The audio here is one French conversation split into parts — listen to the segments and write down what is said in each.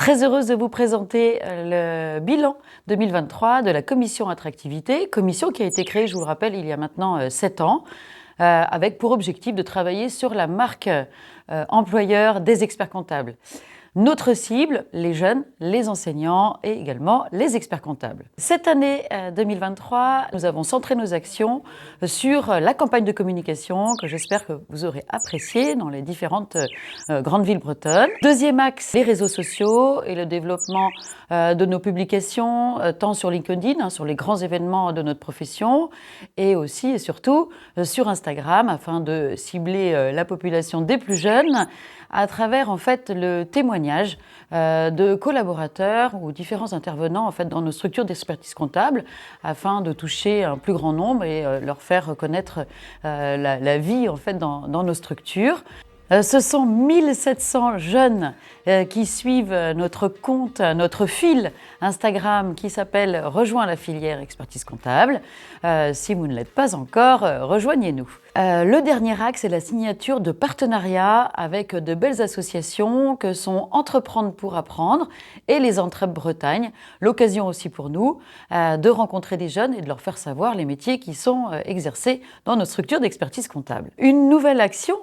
Très heureuse de vous présenter le bilan 2023 de la commission attractivité, commission qui a été créée, je vous le rappelle, il y a maintenant 7 ans, avec pour objectif de travailler sur la marque employeur des experts comptables. Notre cible, les jeunes, les enseignants et également les experts comptables. Cette année 2023, nous avons centré nos actions sur la campagne de communication que j'espère que vous aurez appréciée dans les différentes grandes villes bretonnes. Deuxième axe, les réseaux sociaux et le développement de nos publications, tant sur LinkedIn, sur les grands événements de notre profession, et aussi et surtout sur Instagram, afin de cibler la population des plus jeunes à travers en fait le témoignage de collaborateurs ou différents intervenants en fait dans nos structures d'expertise comptable, afin de toucher un plus grand nombre et leur faire connaître la vie en fait dans nos structures. Ce sont 1700 jeunes qui suivent notre compte, notre fil Instagram qui s'appelle « Rejoins la filière expertise comptable ». Si vous ne l'êtes pas encore, rejoignez-nous. Le dernier axe est la signature de partenariats avec de belles associations que sont Entreprendre pour apprendre et les Entrep Bretagne. L'occasion aussi pour nous de rencontrer des jeunes et de leur faire savoir les métiers qui sont exercés dans notre structure d'expertise comptable. Une nouvelle action,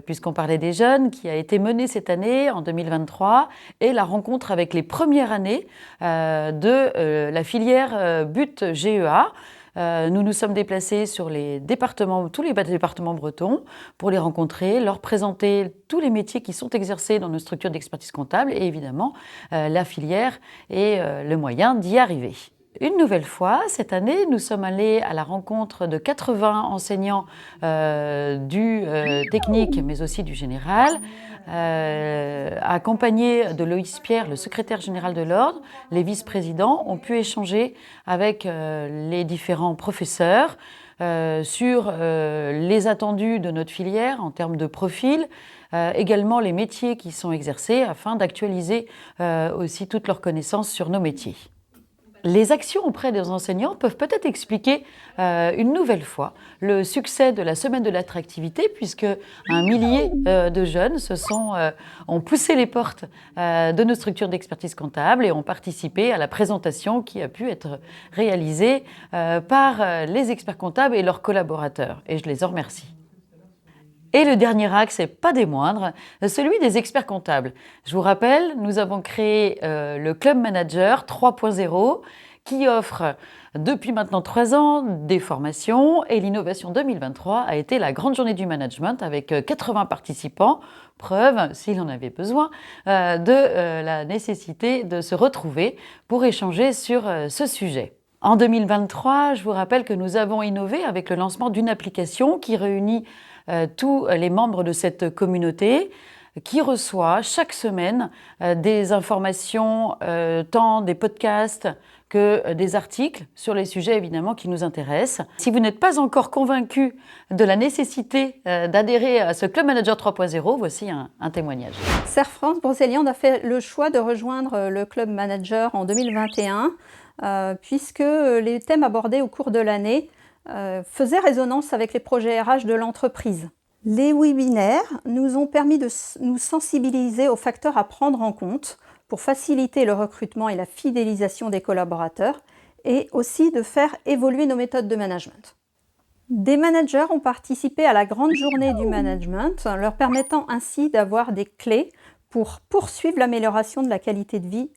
puisqu'on parlait des jeunes, qui a été menée cette année, en 2023, et la rencontre avec les premières années de la filière BUT GEA. Nous nous sommes déplacés sur les départements, tous les départements bretons pour les rencontrer, leur présenter tous les métiers qui sont exercés dans nos structures d'expertise comptable et évidemment la filière et le moyen d'y arriver. Une nouvelle fois, cette année, nous sommes allés à la rencontre de 80 enseignants du technique, mais aussi du général, accompagnés de Loïs Pierre, le secrétaire général de l'Ordre. Les vice-présidents ont pu échanger avec les différents professeurs sur les attendus de notre filière en termes de profil, également les métiers qui sont exercés afin d'actualiser aussi toutes leurs connaissances sur nos métiers. Les actions auprès des enseignants peuvent peut-être expliquer une nouvelle fois le succès de la semaine de l'attractivité, puisque un millier de jeunes ont poussé les portes de nos structures d'expertise comptable et ont participé à la présentation qui a pu être réalisée par les experts comptables et leurs collaborateurs. Et je les en remercie. Et le dernier axe, et pas des moindres, celui des experts comptables. Je vous rappelle, nous avons créé le Club Manager 3.0 qui offre depuis maintenant 3 ans des formations, et l'innovation 2023 a été la grande journée du management avec 80 participants, preuve, s'il en avait besoin, de la nécessité de se retrouver pour échanger sur ce sujet. En 2023, je vous rappelle que nous avons innové avec le lancement d'une application qui réunit tous les membres de cette communauté, qui reçoit chaque semaine des informations, tant des podcasts que des articles sur les sujets évidemment qui nous intéressent. Si vous n'êtes pas encore convaincu de la nécessité d'adhérer à ce Club Manager 3.0, voici un témoignage. Serre France Brocéliande a fait le choix de rejoindre le Club Manager en 2021 puisque les thèmes abordés au cours de l'année faisaient résonance avec les projets RH de l'entreprise. Les webinaires nous ont permis de nous sensibiliser aux facteurs à prendre en compte pour faciliter le recrutement et la fidélisation des collaborateurs et aussi de faire évoluer nos méthodes de management. Des managers ont participé à la grande journée du management, leur permettant ainsi d'avoir des clés pour poursuivre l'amélioration de la qualité de vie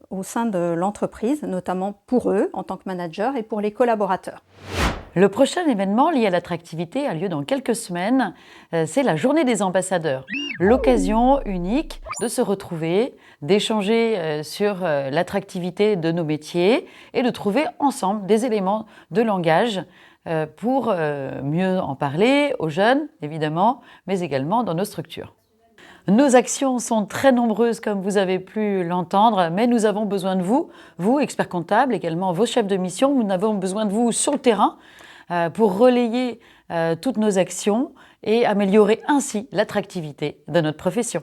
au sein de l'entreprise, notamment pour eux en tant que managers et pour les collaborateurs. Le prochain événement lié à l'attractivité a lieu dans quelques semaines, c'est la journée des ambassadeurs. L'occasion unique de se retrouver, d'échanger sur l'attractivité de nos métiers et de trouver ensemble des éléments de langage pour mieux en parler aux jeunes, évidemment, mais également dans nos structures. Nos actions sont très nombreuses, comme vous avez pu l'entendre, mais nous avons besoin de vous, vous, experts comptables, également vos chefs de mission. Nous avons besoin de vous sur le terrain pour relayer toutes nos actions et améliorer ainsi l'attractivité de notre profession.